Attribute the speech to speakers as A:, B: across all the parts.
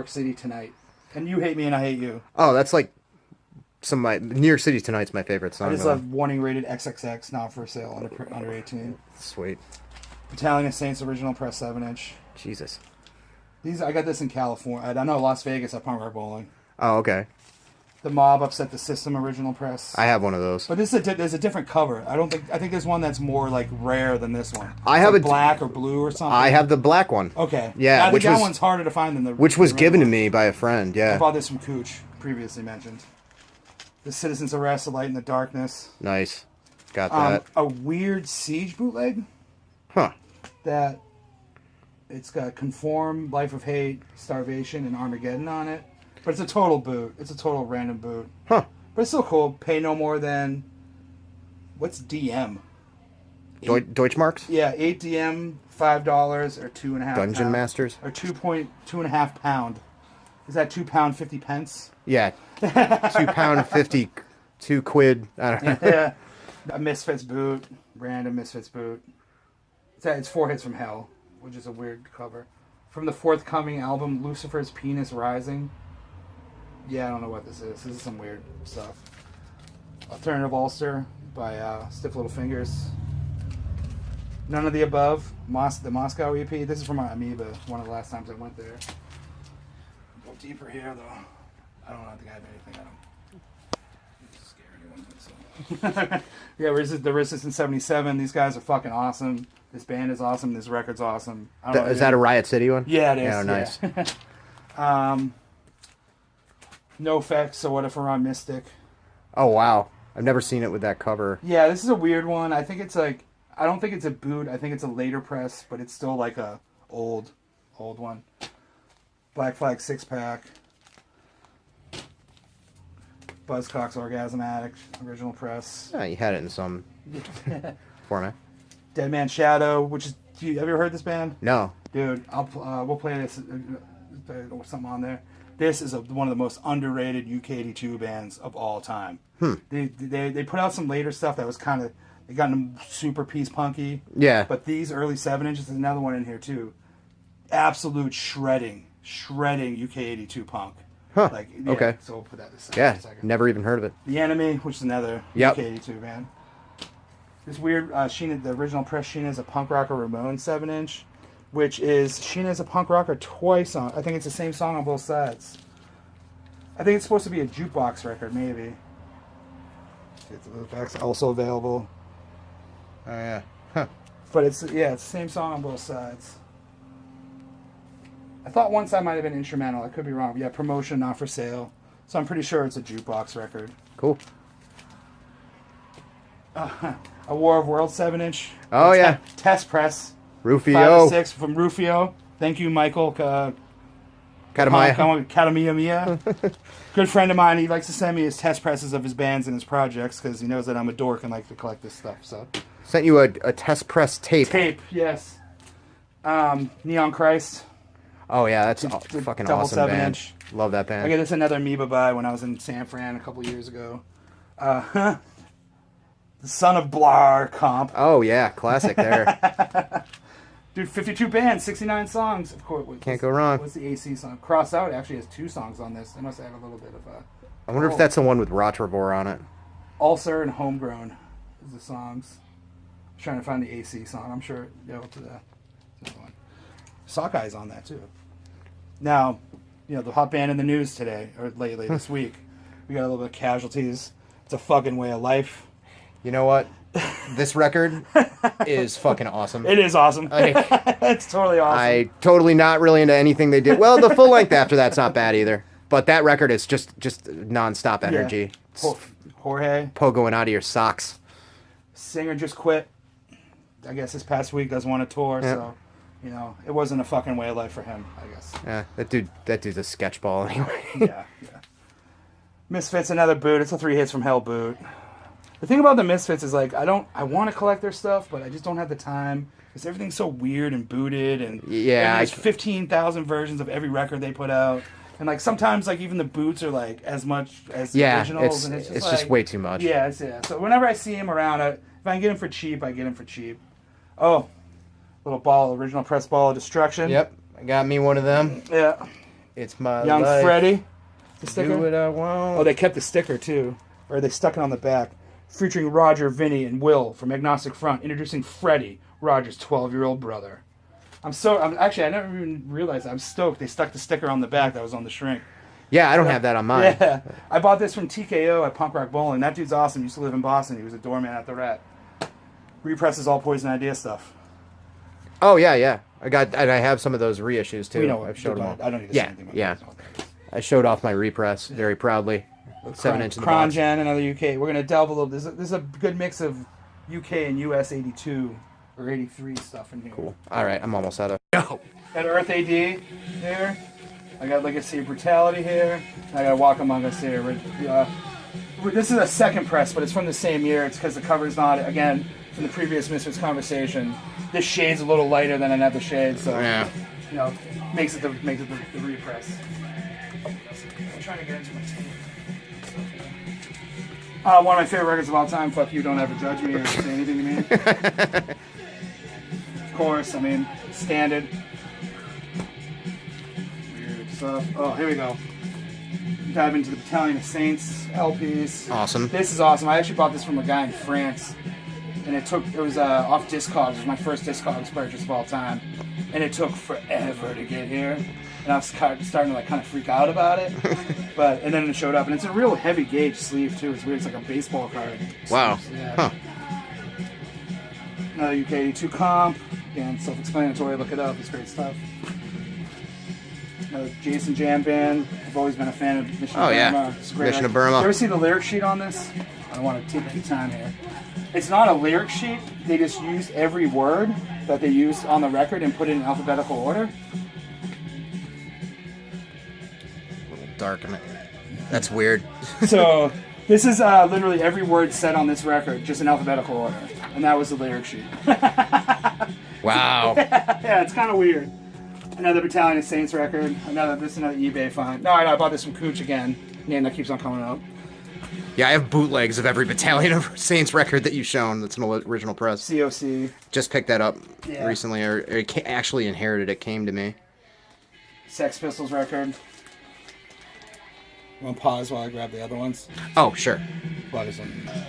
A: York City Tonight. And You Hate Me and I Hate You.
B: Oh, that's like some of my... New York City Tonight's my favorite song.
A: I just love Warning Rated XXX, not for sale, under 18.
B: Sweet.
A: Battalion of Saints original press 7-inch.
B: Jesus.
A: I got this in California. I know Las Vegas at Punk Rock Bowling.
B: Oh, okay.
A: The Mob Upset the System original press.
B: I have one of those.
A: But there's a different cover. I think there's one that's more like rare than this one.
B: I have
A: like black or blue or something.
B: I have the black one.
A: Okay.
B: Yeah,
A: I think that one's harder to find than the.
B: Which was given to
A: one.
B: me by a friend. Yeah.
A: I bought this from Cooch, previously mentioned. The Citizen's Arrest, The Light in the Darkness.
B: Nice. Got that.
A: A weird Siege bootleg.
B: Huh.
A: That it's got Conform, Life of Hate, Starvation, and Armageddon on it. But it's a total boot. It's a total random boot.
B: Huh.
A: But it's still cool. Pay no more than... What's DM?
B: Deutschmarks?
A: Yeah, 8 DM, $5, or 2.5
B: Dungeon
A: pound,
B: Masters?
A: Or 2.5 pound. Is that £2 50 pence?
B: Yeah. £2 50, £2. I don't know.
A: Yeah. A Misfits boot. Random Misfits boot. It's 4 Hits from Hell, which is a weird cover. From the forthcoming album, Lucifer's Penis Rising. Yeah, I don't know what this is. This is some weird stuff. Alternative Ulster by Stiff Little Fingers. None of the Above. The Moscow EP. This is from my Amoeba. One of the last times I went there. Go deeper here, though. I don't think I have anything on them. Scare anyone. So. Yeah, the Resistance 77. These guys are fucking awesome. This band is awesome. This record's awesome.
B: Is that a Riot City one?
A: Yeah, it is.
B: Yeah, nice.
A: Yeah. No Effects, So What If We're on Mystic?
B: Oh, wow. I've never seen it with that cover.
A: Yeah, this is a weird one. I think it's like... I don't think it's a boot. I think it's a later press, but it's still like a old one. Black Flag 6-pack. Buzzcocks Orgasm Addict, original press.
B: Yeah, you had it in some format.
A: Dead Man Shadow, which is... Have you ever heard this band?
B: No.
A: Dude, we'll play this. Something on there. This is one of the most underrated UK82 bands of all time. They put out some later stuff that was kind of... They got them super peace punky.
B: Yeah.
A: But these early 7-inches, there's another one in here too. Absolute shredding UK82 punk.
B: Huh.
A: Like, yeah,
B: okay.
A: So we'll put that aside
B: yeah.
A: for a second.
B: Never even heard of it.
A: The Enemy, which is another UK82 band. This weird Sheena, the original press Sheena is a punk rocker Ramon 7-inch, which is Sheena is a punk rocker twice on. I think it's the same song on both sides. I think it's supposed to be a jukebox record, maybe. It's also available.
B: Oh yeah. Huh.
A: But it's the same song on both sides. I thought one side might have been instrumental. I could be wrong. Yeah, Promotion, Not for Sale. So I'm pretty sure it's a jukebox record.
B: Cool.
A: A War of Worlds 7-inch.
B: Oh yeah.
A: Test press.
B: Rufio.
A: 5 to 6 from Rufio. Thank you, Michael. Katamia. Good friend of mine. He likes to send me his test presses of his bands and his projects because he knows that I'm a dork and like to collect this stuff. So
B: sent you a test press tape.
A: Tape, yes. Neon Christ.
B: Oh yeah, that's a fucking
A: double
B: awesome
A: 7-inch.
B: band. Love that band.
A: I got this another Amoeba buy when I was in San Fran a couple years ago. The Son of Blar comp.
B: Oh yeah, classic there.
A: Dude, 52 bands, 69 songs. Of course.
B: Can't go wrong.
A: What's the AC song? Cross Out actually has 2 songs on this. They must have a little bit of a...
B: I wonder if that's the one with Rotrevor on it.
A: Ulcer and Homegrown is the songs. I'm trying to find the AC song. I'm sure you'll to the one. Sockeyes on that too. Now, the hot band in the news today, or lately this week, we got a little bit of Casualties. It's a fucking way of life.
B: You know what? This record is fucking awesome.
A: It is awesome. It's totally awesome.
B: I totally not really into anything they did. Well, the full length after that's not bad either. But that record is just nonstop energy.
A: Yeah. Jorge.
B: Pogoing out of your socks.
A: Singer just quit. I guess this past week doesn't want to tour, so it wasn't a fucking way of life for him, I guess.
B: Yeah, that dude's a sketchball anyway.
A: Yeah. Misfits, another boot. It's a 3 Hits from Hell boot. The thing about the Misfits is like I want to collect their stuff, but I just don't have the time because everything's so weird and booted and there's 15,000 versions of every record they put out, and like sometimes like even the boots are like as much as the originals, and it's
B: just way too much.
A: Yeah. So whenever I see them around, if I can get them for cheap, I get them for cheap. Oh, little original press ball of destruction.
B: Yep, I got me one of them.
A: Yeah.
B: It's my
A: Young
B: life.
A: Freddie. The sticker.
B: Do what I want.
A: Oh, they kept the sticker too, or they stuck it on the back, featuring Roger, Vinny, and Will from Agnostic Front, introducing Freddie, Roger's 12-year-old brother. I'm actually, I never even realized that. I'm stoked. They stuck the sticker on the back that was on the shrink.
B: Yeah, I don't have that on mine.
A: Yeah, I bought this from TKO at Punk Rock Bowling. That dude's awesome. He used to live in Boston. He was a doorman at the Rat. Represses all Poison Idea stuff.
B: Oh yeah. I have some of those reissues too.
A: We know.
B: I've showed them all.
A: I don't need to say anything about that.
B: I showed off my repress very proudly. 7 inch in the box.
A: Cronjan, another UK. We're gonna delve a little. This is a good mix of UK and US 82 or 83 stuff in here.
B: Cool. All right, I'm almost out of.
A: Got Earth AD here. I got Legacy of Brutality here. I got Walk Among Us here. This is a second press, but it's from the same year. It's because the cover's not, again, from the previous Misfits conversation. This shade's a little lighter than another shade, so makes it the repress. I'm trying to get into my tape. One of my favorite records of all time. Fuck you, don't ever judge me or say anything to me. Of course, I mean, standard. Weird stuff. Oh, here we go. Dive into the Battalion of Saints LPs.
B: Awesome.
A: This is awesome. I actually bought this from a guy in France, and it was off Discogs. It was my first Discogs purchase of all time, and it took forever to get here. And I was starting to kind of freak out about it, and then it showed up, and it's a real heavy gauge sleeve too. It's weird. It's like a baseball card.
B: Wow.
A: Yeah.
B: Huh.
A: Another UK 82 comp. Again, self-explanatory. Look it up. It's great stuff. Another Jason Jam Band. I've always been a fan of Mission of Burma.
B: Yeah.
A: It's a great
B: Mission of
A: record.
B: Burma.
A: You ever see the lyric sheet on this? I don't want to take any time here. It's not a lyric sheet. They just used every word that they used on the record and put it in alphabetical order.
B: Dark in it. That's weird.
A: So this is literally every word said on this record, just in alphabetical order, and that was the lyric sheet.
B: Wow.
A: Yeah, it's kind of weird. Another Battalion of Saints record. Another eBay find. No, I bought this from Cooch again. Name that keeps on coming up.
B: Yeah, I have bootlegs of every Battalion of Saints record that you've shown. That's an original press.
A: COC.
B: Just picked that up recently, or it actually inherited. It came to me.
A: Sex Pistols record. I'm going to pause while I grab the other ones.
B: Oh, sure.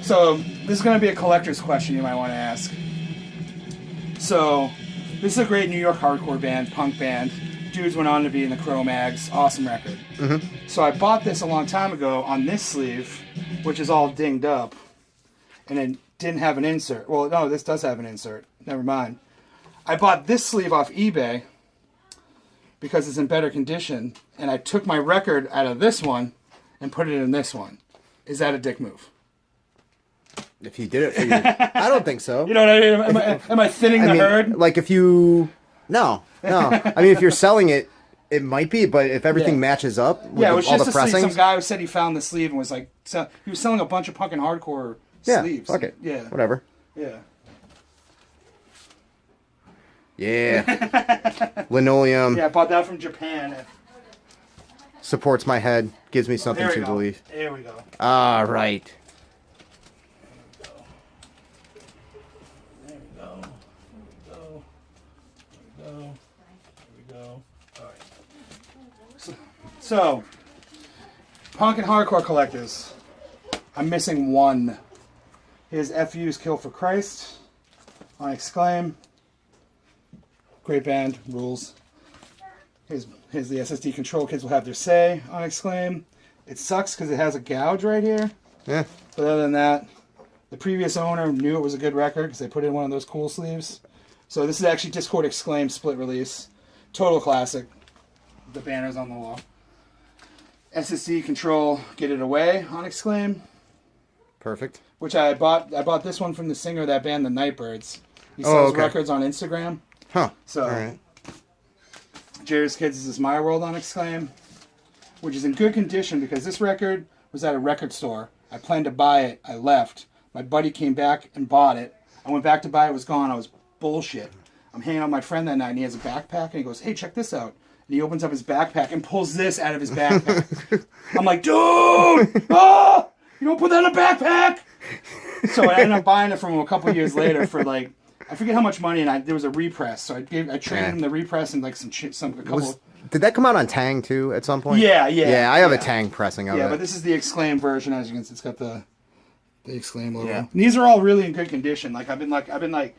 A: So, this is going to be a collector's question you might want to ask. So, this is a great New York hardcore band, punk band. Dudes went on to be in the Cro-Mags. Awesome record. Mm-hmm. So, I bought this a long time ago on this sleeve, which is all dinged up. And it didn't have an insert. Well, no, this does have an insert. Never mind. I bought this sleeve off eBay because it's in better condition. And I took my record out of this one and put it in this one. Is that a dick move?
B: If you did it for you, I don't think so.
A: You know what I mean? Am I thinning the herd?
B: Like if you, no. I mean, if you're selling it, it might be. But if everything matches up, with
A: it was
B: all
A: just
B: the
A: a sleeve.
B: pressings,
A: Some guy who said he found the sleeve and was like, he was selling a bunch of punk and hardcore sleeves.
B: Fuck it.
A: Yeah.
B: Whatever.
A: Yeah.
B: Yeah. Linoleum.
A: Yeah, I bought that from Japan.
B: Supports my head. Gives me something to believe.
A: There we go.
B: All right.
A: There we go. There we go. All right. So, punk and hardcore collectors. I'm missing one. Here's FU's Kill for Christ on Exclaim. Great band, rules. Here's the SSD Control Kids Will Have Their Say on Exclaim. It sucks because it has a gouge right here.
B: Yeah.
A: But other than that, the previous owner knew it was a good record because they put it in one of those cool sleeves. So this is actually Discord Exclaim split release. Total classic. The banner's on the wall. SSD Control Get It Away on Exclaim.
B: Perfect.
A: Which I bought this one from the singer of that band, the Nightbirds. He sells records on Instagram.
B: Huh.
A: So,
B: all right.
A: Jerry's Kids Is My World on Exclaim, which is in good condition because this record was at a record store. I planned to buy it. I left. My buddy came back and bought it. I went back to buy it. It was gone. I was bullshit. I'm hanging out with my friend that night, and he has a backpack, and he goes, hey, check this out. And he opens up his backpack and pulls this out of his backpack. I'm like, dude! Oh! You don't put that in a backpack! So I ended up buying it from him a couple years later for like, I forget how much money, and there was a repress, so I traded him the repress and like a couple.
B: Did that come out on Tang too at some point?
A: Yeah.
B: Yeah, I have a Tang pressing of it.
A: Yeah, but this is the Exclaim version. As you can see, it's got the Exclaim logo. Yeah. And these are all really in good condition. Like I've been like,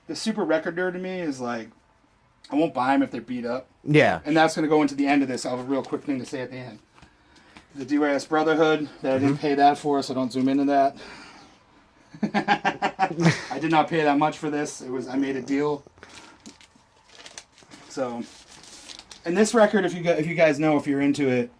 A: the super record nerd to me is like, I won't buy them if they're beat up.
B: Yeah.
A: And that's going to go into the end of this. I have a real quick thing to say at the end. The DYS Brotherhood that I didn't pay that for, so don't zoom into that. I did not pay that much for this. I made a deal. So, and this record, if you guys know, if you're into it,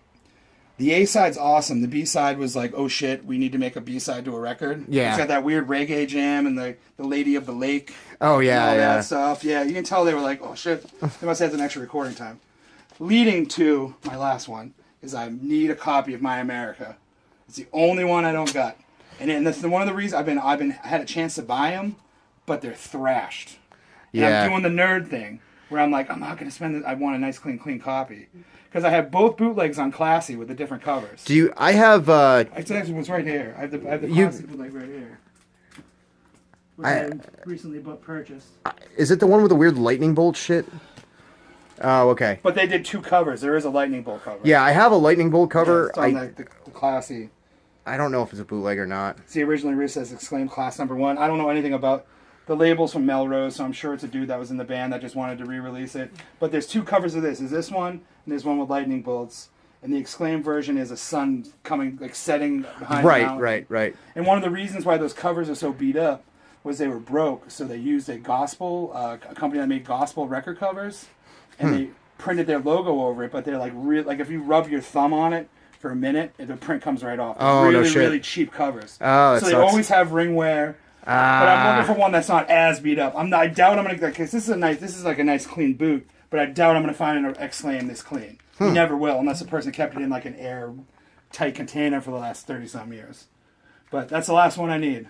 A: the A side's awesome. The B side was like, oh shit, we need to make a B side to a record.
B: Yeah,
A: it's got that weird reggae jam and the Lady of the Lake.
B: Oh yeah,
A: and all that stuff. Yeah, you can tell they were like, oh shit, they must have some extra recording time. Leading to my last one is I need a copy of My America. It's the only one I don't got, and that's one of the reasons I had a chance to buy them, but they're thrashed. And
B: yeah,
A: I'm doing the nerd thing where I'm like, I'm not gonna spend it. I want a nice clean copy. Because I have both bootlegs on Classy with the different covers.
B: Do you? I have.
A: It's actually what's right here. I have the Classy bootleg right here, which I recently purchased.
B: Is it the one with the weird lightning bolt shit? Oh, okay.
A: But they did two covers. There is a lightning bolt cover.
B: Yeah, I have a lightning bolt cover.
A: Yeah, it's on the Classy.
B: I don't know if it's a bootleg or not.
A: See, originally Roost says Exclaim Class #1. I don't know anything about the labels from Melrose, so I'm sure it's a dude that was in the band that just wanted to re-release it. But there's two covers of this. There's this one, and there's one with lightning bolts. And the Exclaim version is a sun coming, like setting behind the mountain.
B: Right.
A: And one of the reasons why those covers are so beat up was they were broke. So they used a a company that made gospel record covers, and they printed their logo over it. But they're like like if you rub your thumb on it for a minute, the print comes right off.
B: Oh, no shit.
A: Really cheap covers.
B: Oh,
A: so they always have ring wear. But I'm looking for one that's not as beat up. I doubt I'm gonna because this is like a nice clean boot. But I doubt I'm gonna find an Exclaim this clean. You never will, unless the person kept it in like an airtight container for the last 30-some years. But that's the last one I need.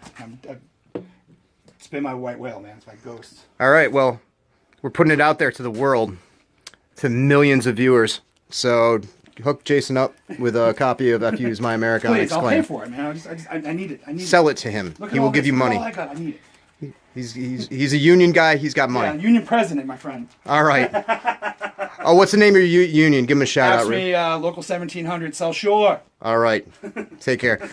A: It's been my white whale, man. It's my ghost.
B: All right, well, we're putting it out there to the world, to millions of viewers. So hook Jason up with a copy of FU's My America.
A: Please, I'll pay for it, man. I need it.
B: Sell it to him. He will give you money.
A: All I got, I need it.
B: He's a union guy. He's got money.
A: Yeah, union president, my friend.
B: All right. Oh, what's the name of your union? Give him a shout out.
A: Ask me, local 1700 South Shore.
B: All right. Take care.